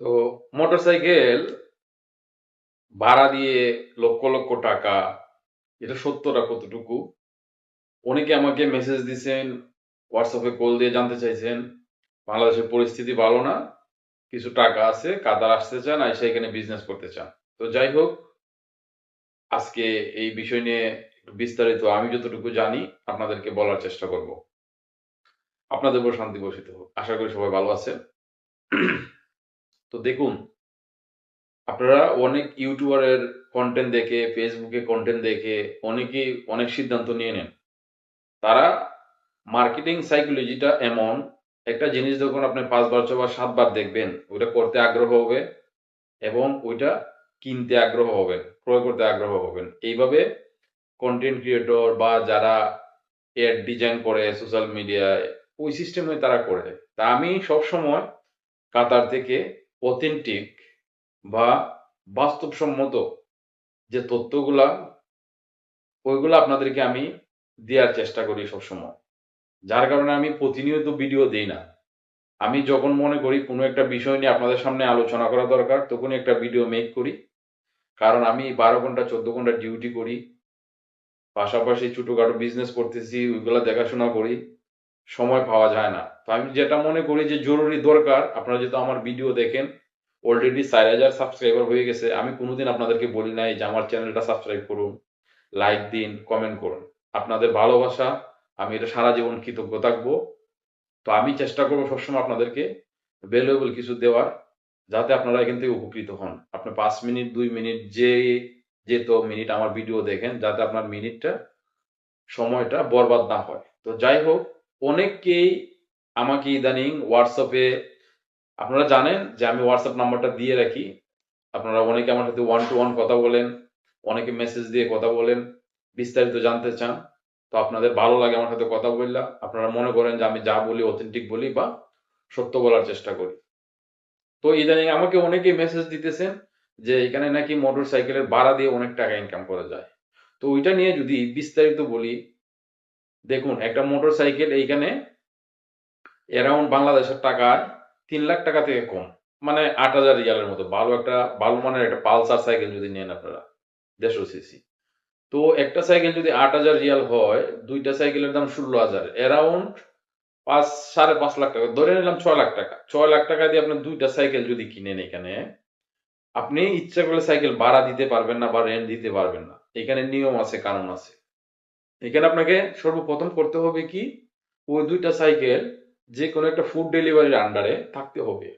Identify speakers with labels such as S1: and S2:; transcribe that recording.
S1: তো মোটরসাইকেল ভাড়া দিয়ে লক্ষ লক্ষ টাকা, এটা সত্যটা কতটুকু? অনেকে আমাকে মেসেজ দিছেন, হোয়াটসঅ্যাপে কল দিয়ে জানতে চাইছেন বাংলাদেশের পরিস্থিতি ভালো না, কিছু টাকা আছে, কাতার আসতে চান, আইসা এখানে বিজনেস করতে চান। তো যাই হোক, আজকে এই বিষয় নিয়ে একটু বিস্তারিত আমি যতটুকু জানি আপনাদেরকে বলার চেষ্টা করব। আপনাদের উপর শান্তি বর্ষিত হোক, আশা করি সবাই ভালো আছেন। তো দেখুন, আপনারা অনেক ইউটিউবারের কন্টেন্ট দেখে, ফেসবুকে কন্টেন্ট দেখে অনেকেই অনেক সিদ্ধান্ত নিয়ে নেন। তারা মার্কেটিং সাইকোলজিটা এমন একটা জিনিস, যখন আপনি ৫ বার ৬ বার ৭ বার দেখবেন, ওইটা করতে আগ্রহ হবে এবং ওইটা কিনতে আগ্রহ হবেন, ক্রয় করতে আগ্রহ হবেন। এইভাবে কন্টেন্ট ক্রিয়েটর বা যারা এড ডিজাইন করে সোশ্যাল মিডিয়ায়, ওই সিস্টেমে তারা করে। তা আমি সবসময় কাতার থেকে অথেন্টিক বা বাস্তবসম্মত যে তথ্যগুলা, ওইগুলো আপনাদেরকে আমি দেওয়ার চেষ্টা করি সবসময়। যার কারণে আমি প্রতিনিয়ত ভিডিও দেই না। আমি যখন মনে করি কোনো একটা বিষয় নিয়ে আপনাদের সামনে আলোচনা করা দরকার, তখনই একটা ভিডিও মেক করি। কারণ আমি ১২ ঘন্টা ১৪ ঘন্টা ডিউটি করি, পাশাপাশি ছোটখাটো বিজনেস করতেছি, ওইগুলা দেখাশোনা করি, সময় পাওয়া যায় না। তো আমি যেটা মনে করি যে জরুরি দরকার, আপনারা যেহেতু আমার ভিডিও দেখেন, অলরেডি ৪,০০০ সাবস্ক্রাইবার হয়ে গেছে, আমি কোনোদিন আপনাদেরকে বলি নাই যে আমার চ্যানেলটা সাবস্ক্রাইব করুন, লাইক দিন, কমেন্ট করুন। আপনাদের ভালোবাসা, আমি এটা সারা জীবন কৃতজ্ঞ থাকবো। তো আমি চেষ্টা করবো সবসময় আপনাদেরকে ভ্যালুয়েবল কিছু দেওয়ার, যাতে আপনারা এখান থেকে উপকৃত হন। আপনি ৫ মিনিট ২ মিনিট যে তো মিনিট আমার ভিডিও দেখেন, যাতে আপনার মিনিটটা, সময়টা বরবাদ না হয়। তো যাই হোক, অনেককেই আমাকে ইদানিং হোয়াটসঅ্যাপে, আপনারা জানেন যে আমি হোয়াটসঅ্যাপ নাম্বারটা দিয়ে রাখি। আপনারা অনেকে আমার সাথে ওয়ান টু ওয়ান কথা বলেন, অনেকে মেসেজ দিয়ে কথা বলেন, বিস্তারিত জানতে চান। তো আপনাদের ভালো লাগে আমার সাথে কথা বললা, আপনারা মনে করেন যে আমি যা বলি অথেন্টিক বলি বা সত্য বলার চেষ্টা করি। তো ইদানিং আমাকে অনেকেই মেসেজ দিতেছেন যে এখানে নাকি মোটর সাইকেলের ভাড়া দিয়ে অনেক টাকা ইনকাম করা যায়। তো ওইটা নিয়ে যদি বিস্তারিত বলি, দেখুন, একটা মোটর সাইকেল এইখানে অ্যারাউন্ড বাংলাদেশের টাকায় ৩ লাখ টাকা থেকে কম, মানে ৮,০০০ রিয়ালের মতো। ভালো একটা, ভালো মানের একটা পালসার সাইকেল যদি নেন আপনারা, ১৫০ সিসি, তো একটা সাইকেল যদি ৮,০০০ রিয়াল হয়, দুইটা সাইকেলের দাম ১৬,০০০, অ্যারাউন্ড ৫ সাড়ে ৫ লাখ টাকা, ধরে নিলাম ৬ লাখ টাকা। ৬ লাখ টাকা দিয়ে আপনি দুইটা সাইকেল যদি কিনেন এখানে, আপনি ইচ্ছা করলে সাইকেল ভাড়া দিতে পারবেন না বা রেন্ট দিতে পারবেন না। এখানে নিয়ম আছে, কানুন আছে। এখানে আপনাকে সর্বপ্রথম করতে হবে কি, ওই দুইটা সাইকেল যে কোনো একটা ফুড ডেলিভারির আন্ডারে থাকতে হবে।